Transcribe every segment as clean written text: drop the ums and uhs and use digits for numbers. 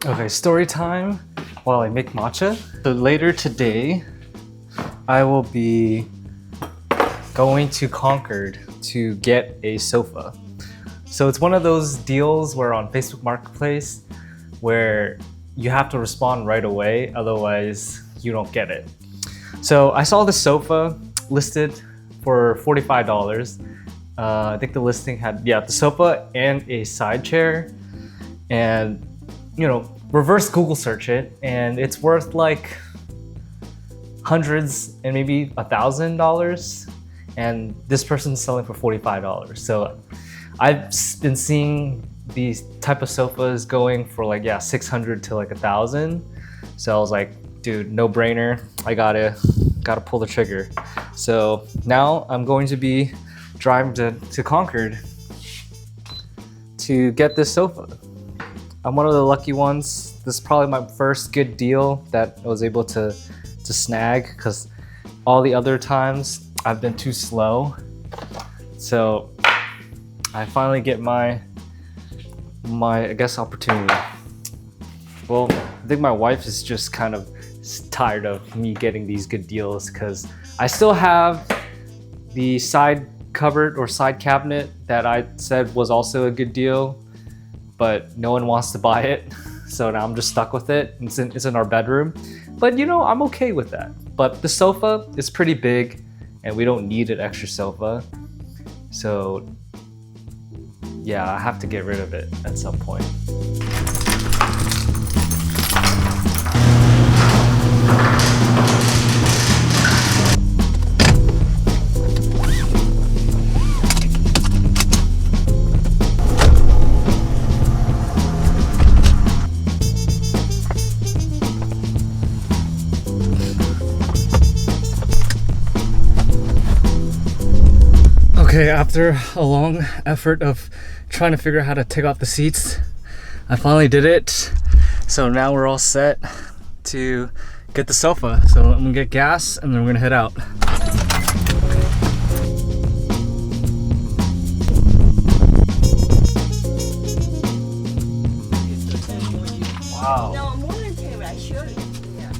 Okay, story time while I make matcha. So later today, I will be going to Concord to get a sofa. So it's one of those deals where on Facebook Marketplace where you have to respond right away, otherwise you don't get it. So I saw the sofa listed for $45. I think the listing had, the sofa and a side chair, and reverse Google search it, and it's worth like hundreds and maybe $1,000, and this person's selling for $45. So I've been seeing these type of sofas going for like 600 to like 1,000. So I was like, dude, no brainer. I gotta pull the trigger. So now I'm going to be driving to Concord to get this sofa. I'm one of the lucky ones. This is probably my first good deal that I was able to snag, because all the other times I've been too slow. So I finally get my I guess opportunity. Well, I think my wife is just kind of tired of me getting these good deals, because I still have the side cupboard or side cabinet that I said was also a good deal, but no one wants to buy it. So now I'm just stuck with it. It's in our bedroom, but I'm okay with that. But the sofa is pretty big and we don't need an extra sofa. So yeah, I have to get rid of it at some point. Okay, after a long effort of trying to figure out how to take off the seats, I finally did it. So now we're all set to get the sofa. So I'm gonna get gas and then we're gonna head out. Wow. No, voluntary, I sure. Yeah.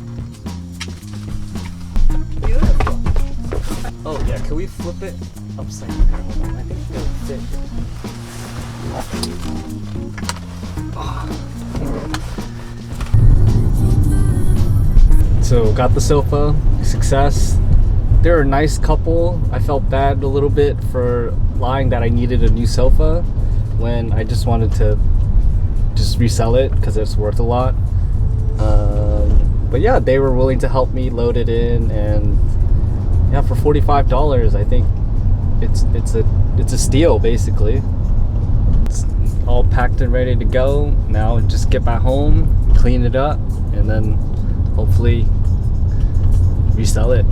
Beautiful. Oh yeah, can we flip it upside down? I think it'll fit. So got the sofa, success. They're a nice couple. I felt bad a little bit for lying that I needed a new sofa when I just wanted to just resell it because it's worth a lot. But yeah, they were willing to help me load it in, and yeah, for $45, I think it's a steal basically. It's all packed and ready to go. Now just get back home, clean it up, and then hopefully resell it.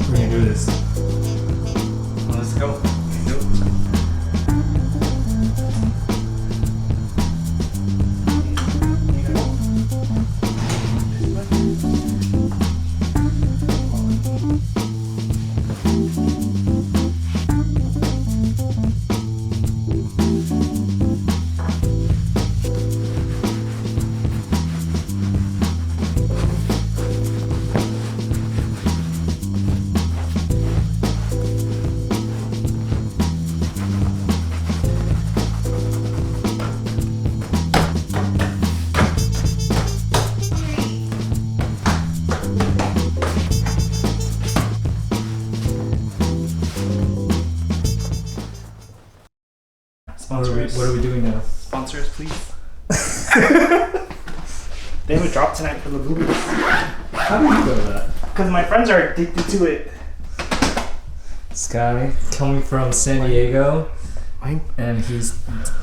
We're gonna do this. Let's go. Sponsors. What are we doing now? Sponsors, please. They have a drop tonight for the movies. How do you know that? Because my friends are addicted to it. This guy coming from San Diego, and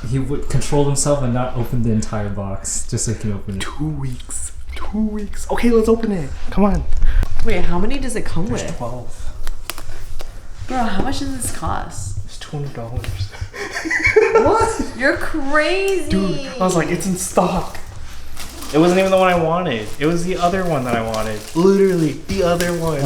he would control himself and not open the entire box just so he can open it. 2 weeks. 2 weeks. Okay, let's open it. Come on. Wait, how many does it come There's with? 12. Bro, how much does this cost? It's $20. What? You're crazy. Dude, I was like, it's in stock. It wasn't even the one I wanted. It was the other one that I wanted. Literally, the other one.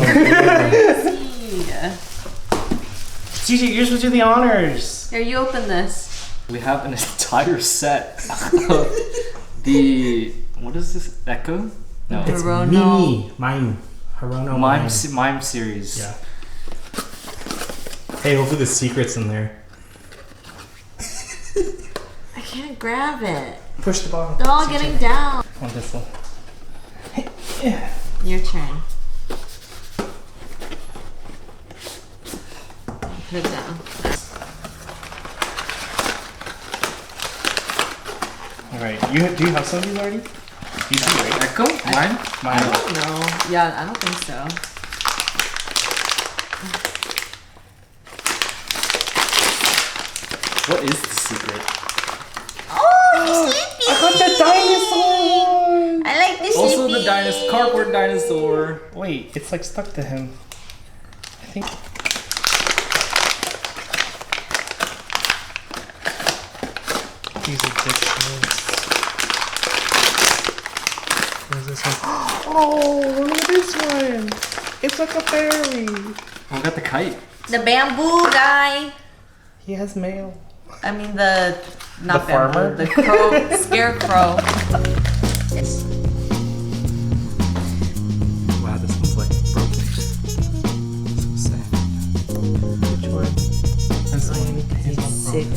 CJ, you're supposed to do the honors. Here, you open this. We have an entire set of the, what is this, Echo? No, It's Hirono. Mimi. Mime. Hirono Mime series. Yeah. Hey, hopefully the secret's in there. I can't grab it. Push the bottom. They're all getting down. On this one. Your turn. Put it down. Alright, do you have some of these already? You do, right? Echo? Mine? I don't know. Yeah, I don't think so. What is the secret? Oh, sleepy. I got the dinosaur one! I like this Also sleepy. the cardboard dinosaur. Wait, it's like stuck to him. I think. These are ridiculous. Where's this one? Oh, look at this one! It's like a fairy. Oh, I got the kite. The bamboo guy. He has mail. I mean the not The bamboo, farmer? the crow, scarecrow. Wow, this one's like broken. So sad. Which one? This one. His one Sick.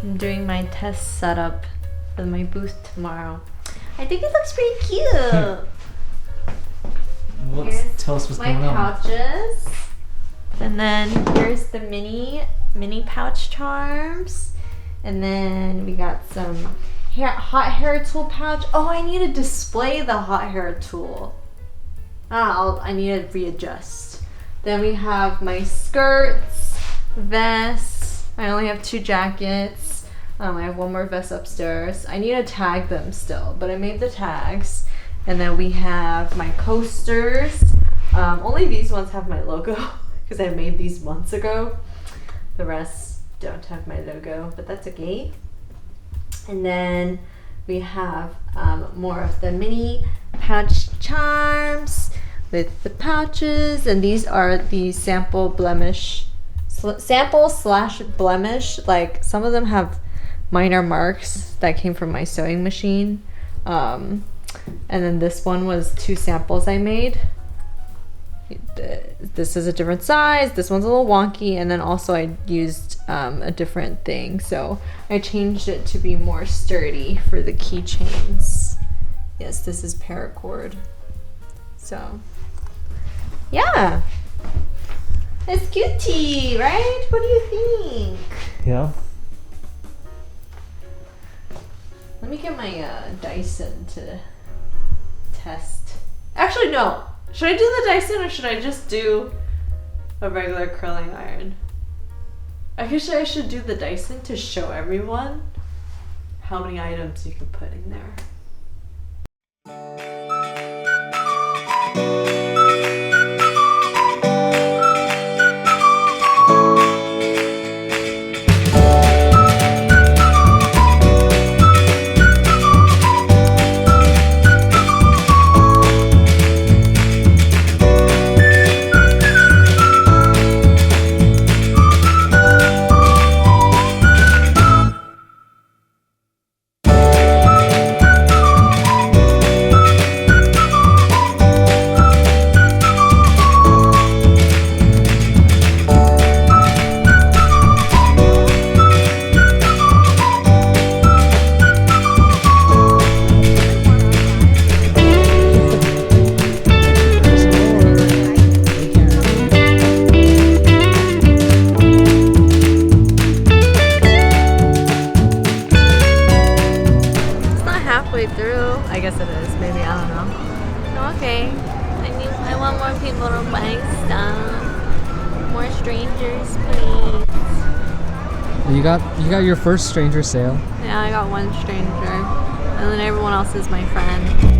I'm doing my test setup for my booth tomorrow. I think it looks pretty cute. Tell us what's My going on. pouches. And then here's the mini pouch charms. And then we got some hot hair tool pouch. Oh, I need to display the hot hair tool. I need to readjust. Then we have my skirts, vests. I only have 2 jackets. I have one more vest upstairs. I need to tag them still, but I made the tags. And then we have my coasters. Only these ones have my logo because I made these months ago. The rest don't have my logo, but that's okay. And then we have more of the mini pouch charms with the pouches, and these are the sample blemish, sample/blemish. Like some of them have minor marks that came from my sewing machine. And then this one was 2 samples I made. This is a different size, this one's a little wonky, and then also I used a different thing, so I changed it to be more sturdy for the keychains. Yes, this is paracord. So yeah, it's cutie, right? What do you think? Yeah. Let me get my Dyson to test. Actually, no. Should I do the Dyson or should I just do a regular curling iron? I guess I should do the Dyson to show everyone how many items you can put in there. Through. I guess it is. Maybe. I don't know. Okay. I want more people to buy stuff. More strangers, please. You got your first stranger sale. Yeah, I got one stranger. And then everyone else is my friend.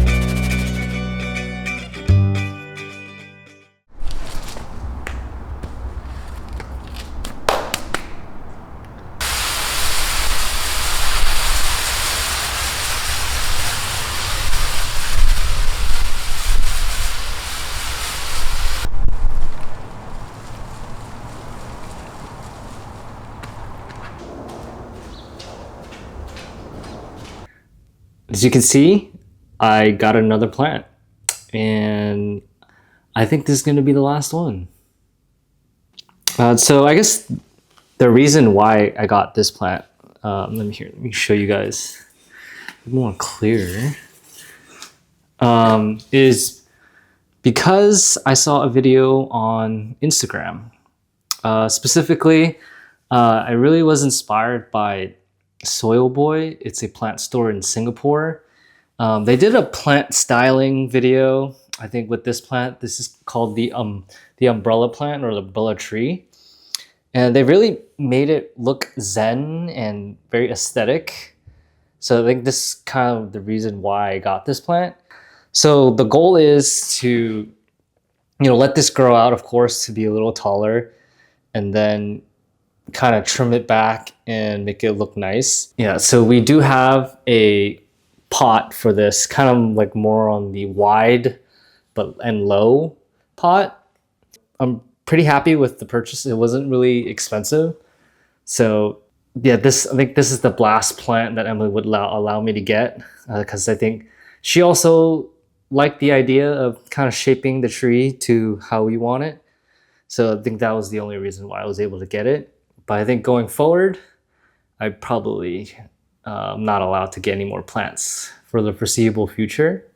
As you can see, I got another plant, and I think this is going to be the last one. So I guess the reason why I got this plant, let me show you guys more clear, is because I saw a video on Instagram. Specifically, I really was inspired by Soil Boy. It's a plant store in Singapore. They did a plant styling video, I think, with this plant. This is called the umbrella plant or the umbrella tree. And they really made it look zen and very aesthetic. So I think this is kind of the reason why I got this plant. So the goal is to, let this grow out, of course, to be a little taller, and then kind of trim it back and make it look nice. Yeah, so we do have a pot for this, kind of like more on the wide and low pot. I'm pretty happy with the purchase. It wasn't really expensive. So yeah, I think this is the blast plant that Emily would allow me to get, because I think she also liked the idea of kind of shaping the tree to how we want it. So I think that was the only reason why I was able to get it. But I think going forward, I probably not allowed to get any more plants for the foreseeable future.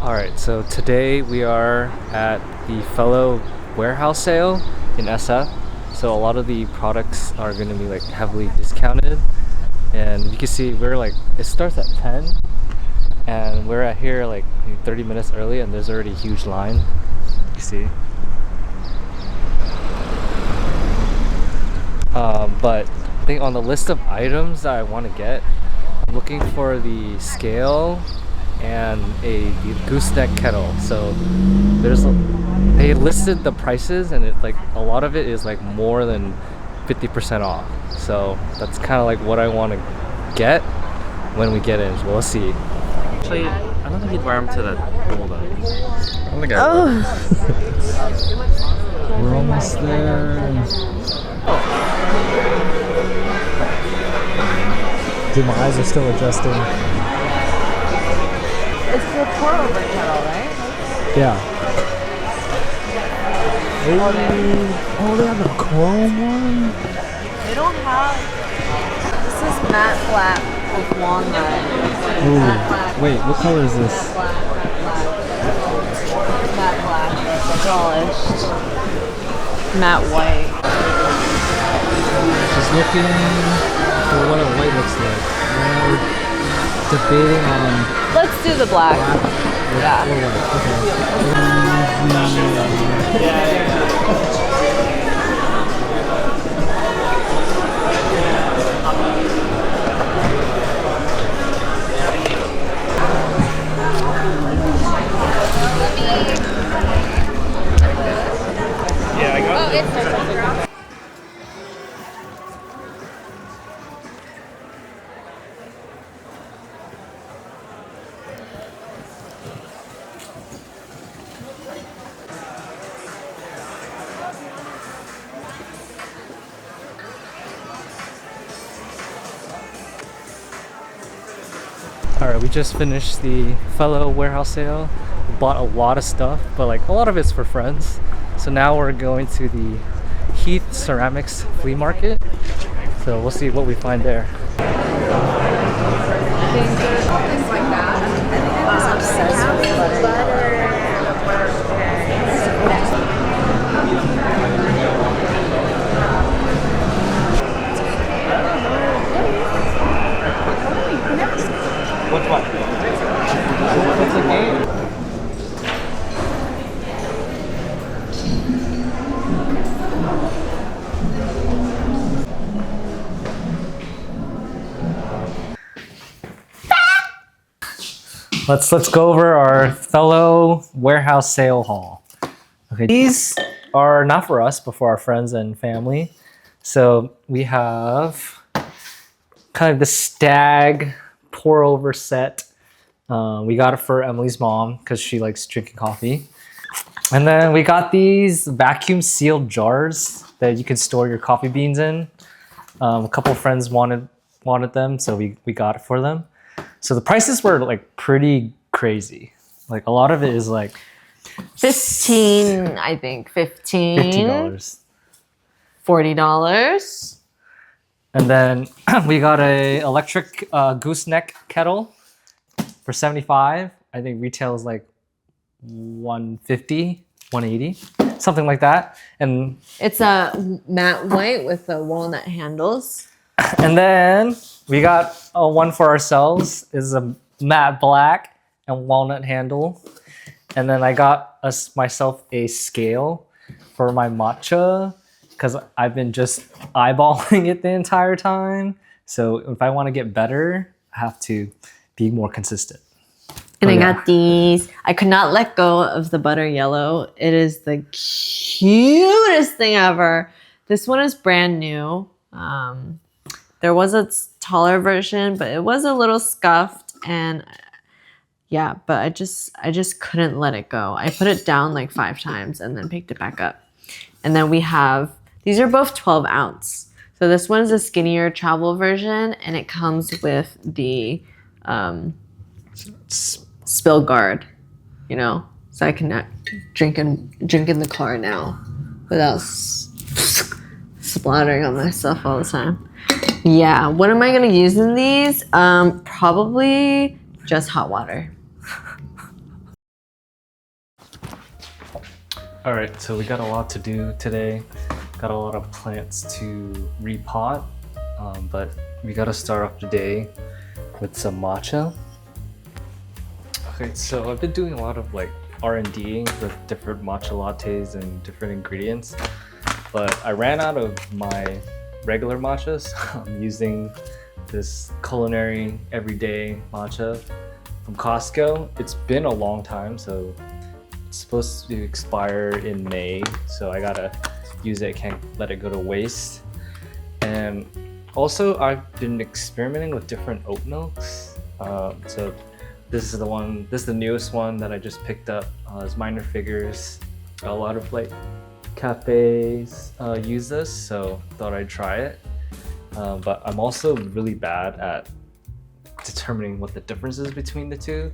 All right, so today we are at the Fellow warehouse sale in SF. So a lot of the products are going to be like heavily discounted. And you can see it starts at 10 and we're at here like 30 minutes early and there's already a huge line. You see. But I think on the list of items that I want to get, I'm looking for the scale and the gooseneck kettle. So they listed the prices and a lot of it is like more than 50% off. So that's kind of like what I want to get when we get in. So we'll see. Actually, I don't think you'd wear them to that pool though. I don't think I would. We're almost there. Dude, my eyes are still adjusting. It's the pour over kettle, right? Yeah. Oh, they have the chrome one? They don't have. This is matte black with walnut. Ooh, wait, what color is this? Matte black. Polished. Matte white. Just looking for what a white looks like. We're debating on Let's do the black. black or white. Okay. Alright, we just finished the Fellow warehouse sale. We bought a lot of stuff, but a lot of it's for friends. So now we're going to the Heath Ceramics flea market. So we'll see what we find there. Which one? What's the game? Let's go over our fellow warehouse sale haul. Okay, these are not for us, but for our friends and family. So we have kind of the stag pour over set. We got it for Emily's mom because she likes drinking coffee. And then we got these vacuum sealed jars that you can store your coffee beans in. A couple of friends wanted them, so we got it for them. So the prices were like pretty crazy. Like a lot of it is like 15, I think. $15. $40. And then we got a electric gooseneck kettle for $75. I think retail is like $150, $180, something like that. And It's a matte white with the walnut handles. and then we got one for ourselves. Is a matte black and walnut handle. And then I got myself a scale for my matcha because I've been just eyeballing it the entire time. So if I want to get better, I have to be more consistent. And Oh, I yeah. got these. I could not let go of the butter yellow. It is the cutest thing ever. This one is brand new. There was a taller version, but it was a little scuffed, and yeah, but I just couldn't let it go. I put it down like 5 times and then picked it back up. And then we have, these are both 12 ounce. So this one is a skinnier travel version, and it comes with the spill guard, you know, so I can drink in the car now without splattering on myself all the time. Yeah, what am I gonna use in these? Probably just hot water. All right, so we got a lot to do today. Got a lot of plants to repot, but we gotta start off the day with some matcha. Okay, so I've been doing a lot of like R&D with different matcha lattes and different ingredients, but I ran out of my regular matchas. I'm using this culinary everyday matcha from Costco. It's been a long time, so it's supposed to expire in May, so I gotta use it. Can't let it go to waste. And also I've been experimenting with different oat milks. So this is the newest one that I just picked up. It's Minor Figures. A lot of like cafes use this, so thought I'd try it. But I'm also really bad at determining what the difference is between the two.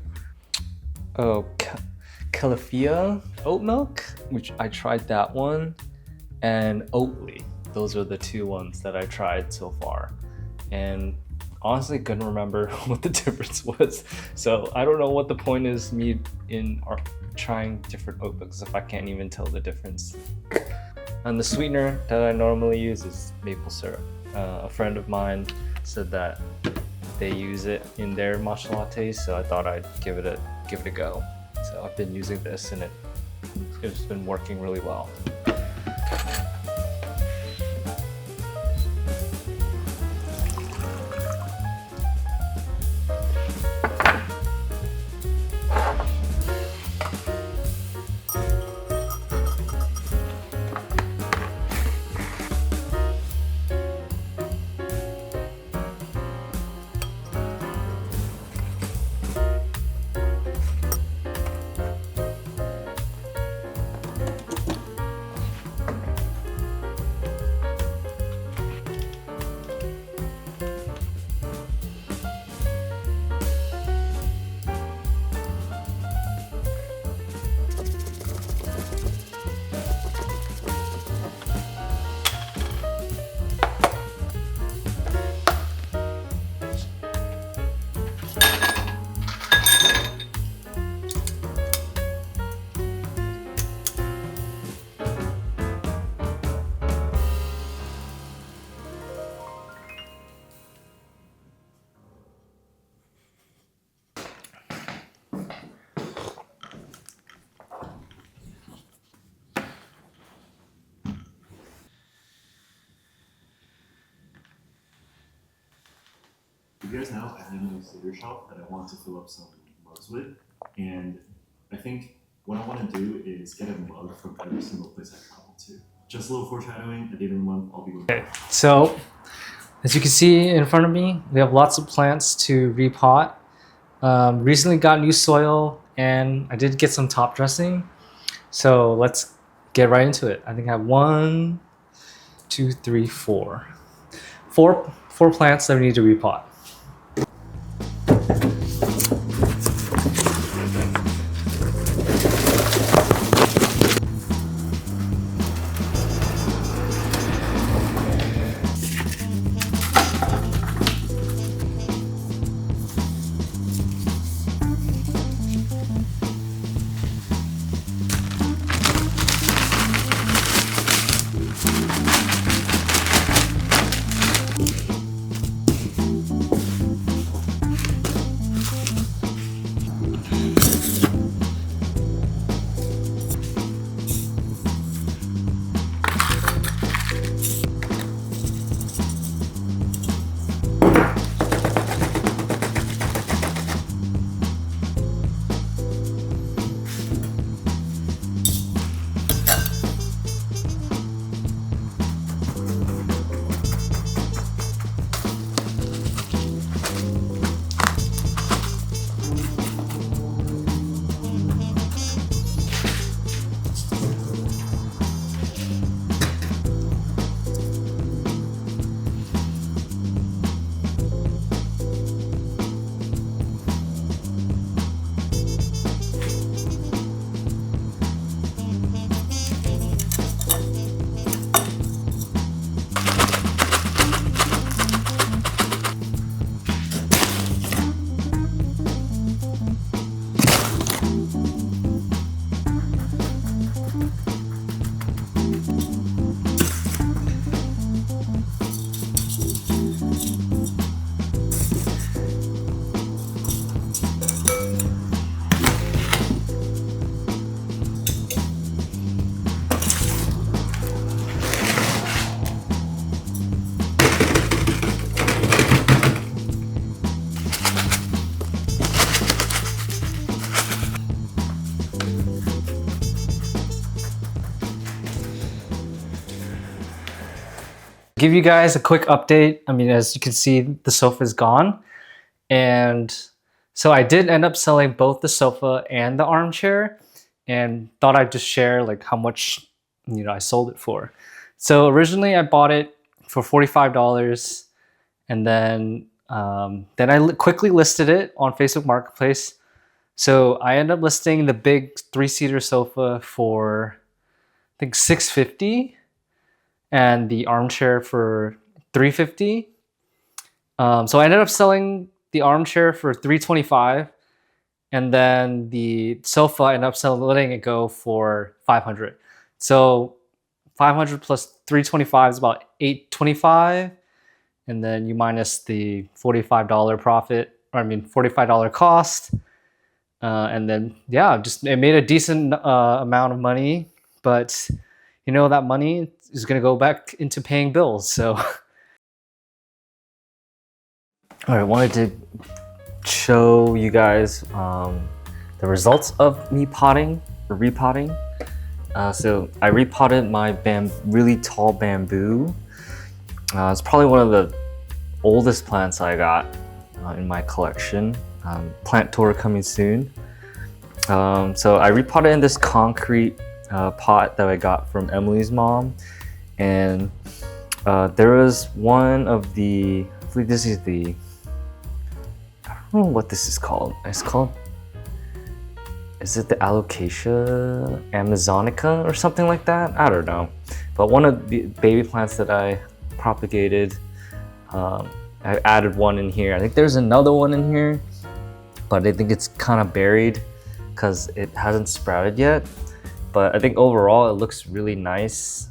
Oh, Califia oat milk, which I tried that one, and Oatly. Those are the two ones that I tried so far. And honestly couldn't remember what the difference was. So I don't know what the point is me in trying different oat milks if I can't even tell the difference. And the sweetener that I normally use is maple syrup. A friend of mine said that they use it in their matcha lattes, so I thought I'd give it a go. So I've been using this and it's been working really well. you guys know I have a new cedar shelf that I want to fill up some mugs with, and I think what I want to do is get a mug from every single place I travel to. Just a little foreshadowing, at the end of the month, I'll be looking. Okay, so as you can see in front of me, we have lots of plants to repot. Recently got new soil, and I did get some top dressing. So let's get right into it. I think I have 1, 2, 3, 4. Four plants that we need to repot. Give you guys a quick update. I mean, as you can see, the sofa is gone. And so I did end up selling both the sofa and the armchair, and thought I'd just share like how much, I sold it for. So originally I bought it for $45, and then I quickly listed it on Facebook Marketplace. So I ended up listing the big 3-seater sofa for I think $650. And the armchair for $350. So I ended up selling the armchair for $325, and then the sofa I ended up letting it go for $500. So $500 plus $325 is about $825, and then you minus the $45 profit, or I mean $45 cost, and then it made a decent amount of money, but that money is going to go back into paying bills. So, all right, I wanted to show you guys the results of me repotting. So I repotted my really tall bamboo. It's probably one of the oldest plants I got in my collection. Plant tour coming soon. So I repotted in this concrete pot that I got from Emily's mom, and there was one of the, I believe this is the, I don't know what this is called. Is it the Alocasia Amazonica or something like that? I don't know. But one of the baby plants that I propagated, I added one in here. I think there's another one in here, but I think it's kind of buried because it hasn't sprouted yet. But I think overall it looks really nice.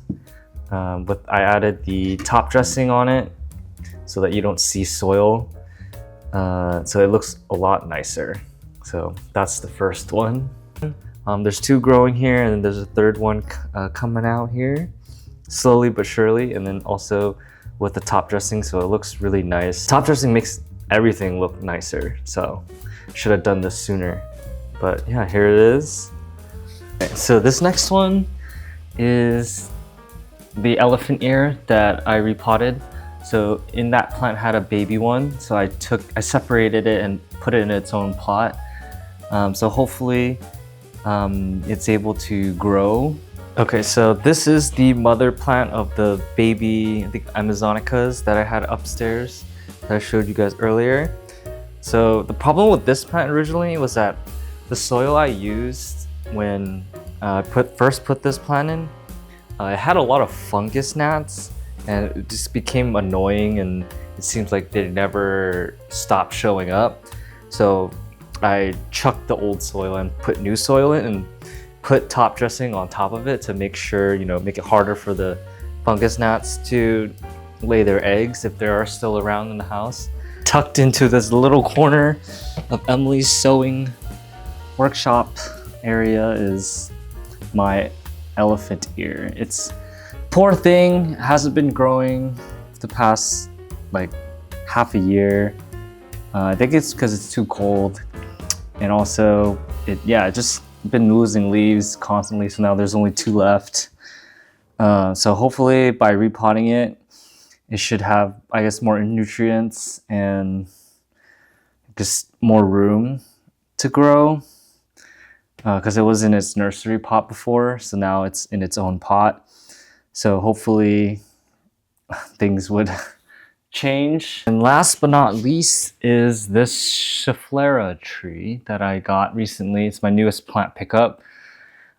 But I added the top dressing on it so that you don't see soil. So it looks a lot nicer. So that's the first one. There's 2 growing here, and then there's a 3rd one coming out here, slowly but surely. And then also with the top dressing, so it looks really nice. Top dressing makes everything look nicer. So should have done this sooner. But yeah, here it is. Okay, so this next one is the elephant ear that I repotted. So in that plant had a baby one, so I separated it and put it in its own pot. So hopefully it's able to grow. Okay, so this is the mother plant of the baby, I think, Amazonicas that I had upstairs that I showed you guys earlier. So the problem with this plant originally was that the soil I used when I first put this plant in, it had a lot of fungus gnats, and it just became annoying, and it seems like they never stopped showing up. So I chucked the old soil and put new soil in and put top dressing on top of it to make sure, make it harder for the fungus gnats to lay their eggs if they are still around in the house. Tucked into this little corner of Emily's sewing workshop area is my elephant ear. It's poor thing, hasn't been growing the past like half a year. I think it's because it's too cold, and also it just been losing leaves constantly, so now there's only 2 left. So hopefully by repotting it, it should have, I guess, more nutrients and just more room to grow, because it was in its nursery pot before, so now it's in its own pot. So hopefully things would change. And last but not least is this Schefflera tree that I got recently. It's my newest plant pickup.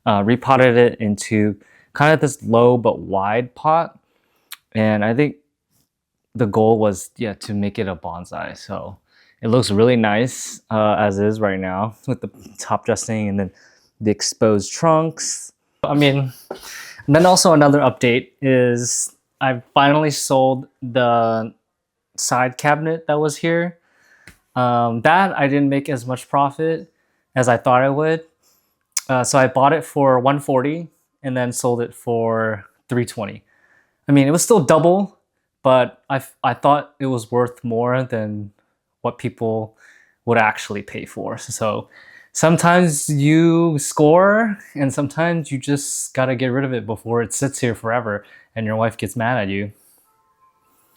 Repotted it into kind of this low but wide pot, and I think the goal was to make it a bonsai. So it looks really nice as is right now with the top dressing and then the exposed trunks. I mean, and then also another update is I finally sold the side cabinet that was here. That I didn't make as much profit as I thought I would. So I bought it for $140 and then sold it for $320. I mean, it was still double, but I thought it was worth more than what people would actually pay for. So sometimes you score, and sometimes you just gotta get rid of it before it sits here forever and your wife gets mad at you.